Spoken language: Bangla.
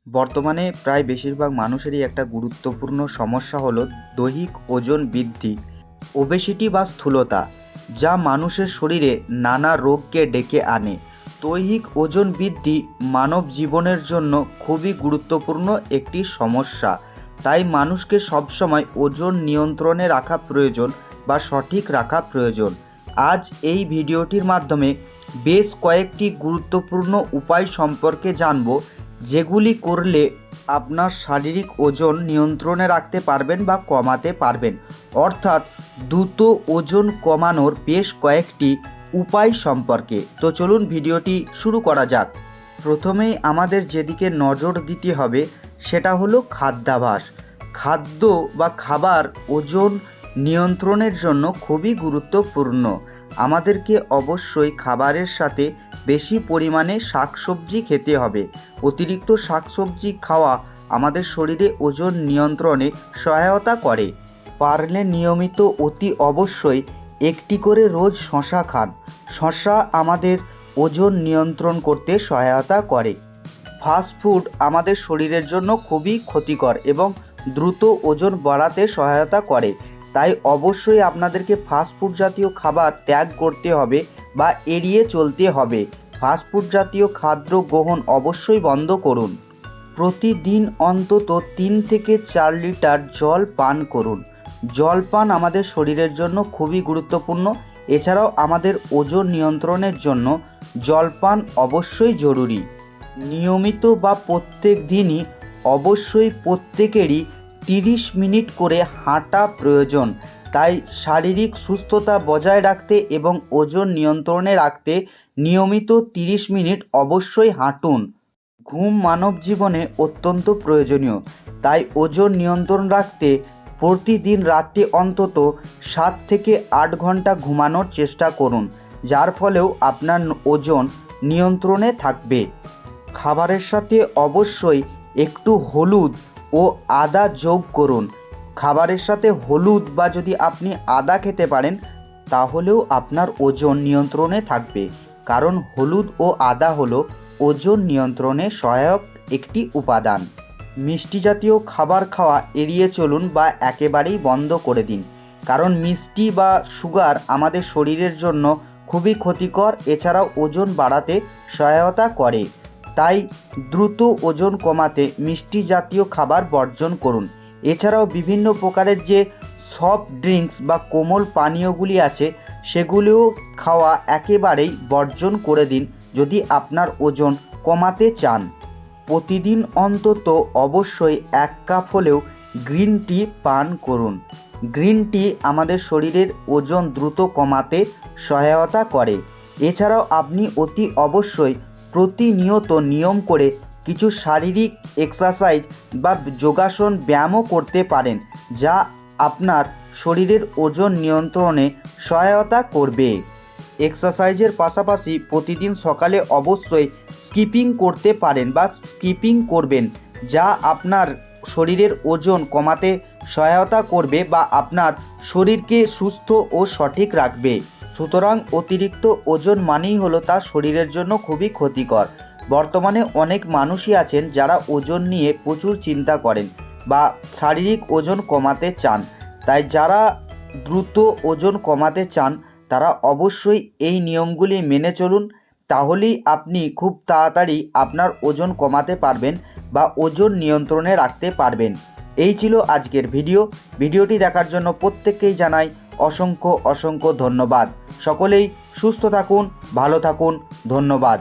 বর্তমানে প্রায় বেশিরভাগ মানুষেরই একটা গুরুত্বপূর্ণ সমস্যা হলো দৈহিক ওজন বৃদ্ধি, ওবেসিটি বা স্থূলতা, যা মানুষের শরীরে নানা রোগকে ডেকে আনে। দৈহিক ওজন বৃদ্ধি মানব জীবনের জন্য খুবই গুরুত্বপূর্ণ একটি সমস্যা, তাই মানুষকে সবসময় ওজন নিয়ন্ত্রণে রাখা প্রয়োজন বা সঠিক রাখা প্রয়োজন। আজ এই ভিডিওটির মাধ্যমে বেশ কয়েকটি গুরুত্বপূর্ণ উপায় সম্পর্কে জানব, যেগুলি করলে আপনার শারীরিক ওজন নিয়ন্ত্রণে রাখতে পারবেন বা কমাতে পারবেন। অর্থাৎ দ্রুত ওজন কমানোর বেশ কয়েকটি উপায় সম্পর্কে। তো চলুন ভিডিওটি শুরু করা যাক। প্রথমেই আমাদের যেদিকে নজর দিতে হবে সেটা হলো খাদ্যাভ্যাস। খাদ্য বা খাবার ওজন নিয়ন্ত্রণের জন্য খুবই গুরুত্বপূর্ণ। আমাদেরকে অবশ্যই খাবারের সাথে বেশি পরিমাণে শাকসবজি খেতে হবে। অতিরিক্ত শাকসবজি খাওয়া আমাদের শরীরে ওজন নিয়ন্ত্রণে সহায়তা করে। পারলে নিয়মিত অতি অবশ্যই একটি করে রোজ শশা খান। শশা আমাদের ওজন নিয়ন্ত্রণ করতে সহায়তা করে। ফাস্টফুড আমাদের শরীরের জন্য খুবই ক্ষতিকর এবং দ্রুত ওজন বাড়াতে সহায়তা করে। তাই অবশ্যই আপনাদেরকে ফাস্টফুড জাতীয় খাবার ত্যাগ করতে হবে বা এড়িয়ে চলতে হবে। ফাস্টফুড জাতীয় খাদ্য গ্রহণ অবশ্যই বন্ধ করুন। প্রতিদিন অন্তত 3 থেকে 4 লিটার জল পান করুন। জল পান আমাদের শরীরের জন্য খুবই গুরুত্বপূর্ণ। এছাড়াও আমাদের ওজন নিয়ন্ত্রণের জন্য জলপান অবশ্যই জরুরি। নিয়মিত বা প্রত্যেক দিনই অবশ্যই প্রত্যেকেরই 30 মিনিট করে হাঁটা প্রয়োজন। তাই শারীরিক সুস্থতা বজায় রাখতে এবং ওজন নিয়ন্ত্রণে রাখতে নিয়মিত 30 মিনিট অবশ্যই হাঁটুন। ঘুম মানব জীবনে অত্যন্ত প্রয়োজনীয়, তাই ওজন নিয়ন্ত্রণ রাখতে প্রতিদিন রাতে অন্তত 7 থেকে 8 ঘন্টা ঘুমানোর চেষ্টা করুন, যার ফলেও আপনার ওজন নিয়ন্ত্রণে থাকবে। খাবারের সাথে অবশ্যই একটু হলুদ ও আদা যোগ করুন। খাবারের সাথে হলুদ বা যদি আপনি আদা খেতে পারেন তাহলেও আপনার ওজন নিয়ন্ত্রণে থাকবে, কারণ হলুদ ও আদা হলো ওজন নিয়ন্ত্রণে সহায়ক একটি উপাদান। মিষ্টি জাতীয় খাবার খাওয়া এড়িয়ে চলুন বা একেবারেই বন্ধ করে দিন, কারণ মিষ্টি বা সুগার আমাদের শরীরের জন্য খুবই ক্ষতিকর। এছাড়াও ওজন বাড়াতে সহায়তা করে। তাই দ্রুত ওজন কমাতে মিষ্টি জাতীয় খাবার বর্জন করুন। এছাড়াও বিভিন্ন প্রকারের যে সফট ড্রিঙ্কস বা কোমল পানীয়গুলি আছে সেগুলিও খাওয়া একেবারেই বর্জন করে দিন যদি আপনার ওজন কমাতে চান। প্রতিদিন অন্তত অবশ্যই 1 কাপ হলেও গ্রিন টি পান করুন। গ্রিন টি আমাদের শরীরের ওজন দ্রুত কমাতে সহায়তা করে। এছাড়াও আপনি অতি অবশ্যই প্রতিনিয়ত নিয়ম করে কিছু শারীরিক এক্সারসাইজ বা যোগাসন ব্যায়ামও করতে পারেন, যা আপনার শরীরের ওজন নিয়ন্ত্রণে সহায়তা করবে। এক্সারসাইজের পাশাপাশি প্রতিদিন সকালে অবশ্যই স্কিপিং করতে পারেন বা স্কিপিং করবেন, যা আপনার শরীরের ওজন কমাতে সহায়তা করবে বা আপনার শরীরকে সুস্থ ও সঠিক রাখবে। সুতরাং অতিরিক্ত ওজন মানেই হলো তা শরীরের জন্য খুবই ক্ষতিকর। বর্তমানে অনেক মানুষই আছেন যারা ওজন নিয়ে প্রচুর চিন্তা করেন বা শারীরিক ওজন কমাতে চান। তাই যারা দ্রুত ওজন কমাতে চান তারা অবশ্যই এই নিয়মগুলি মেনে চলুন, তাহলেই আপনি খুব তাড়াতাড়ি আপনার ওজন কমাতে পারবেন বা ওজন নিয়ন্ত্রণে রাখতে পারবেন। এই ছিল আজকের ভিডিওটি দেখার জন্য প্রত্যেককেই জানাই অসংখ্য ধন্যবাদ। সকলেই সুস্থ থাকুন, ভালো থাকুন। ধন্যবাদ।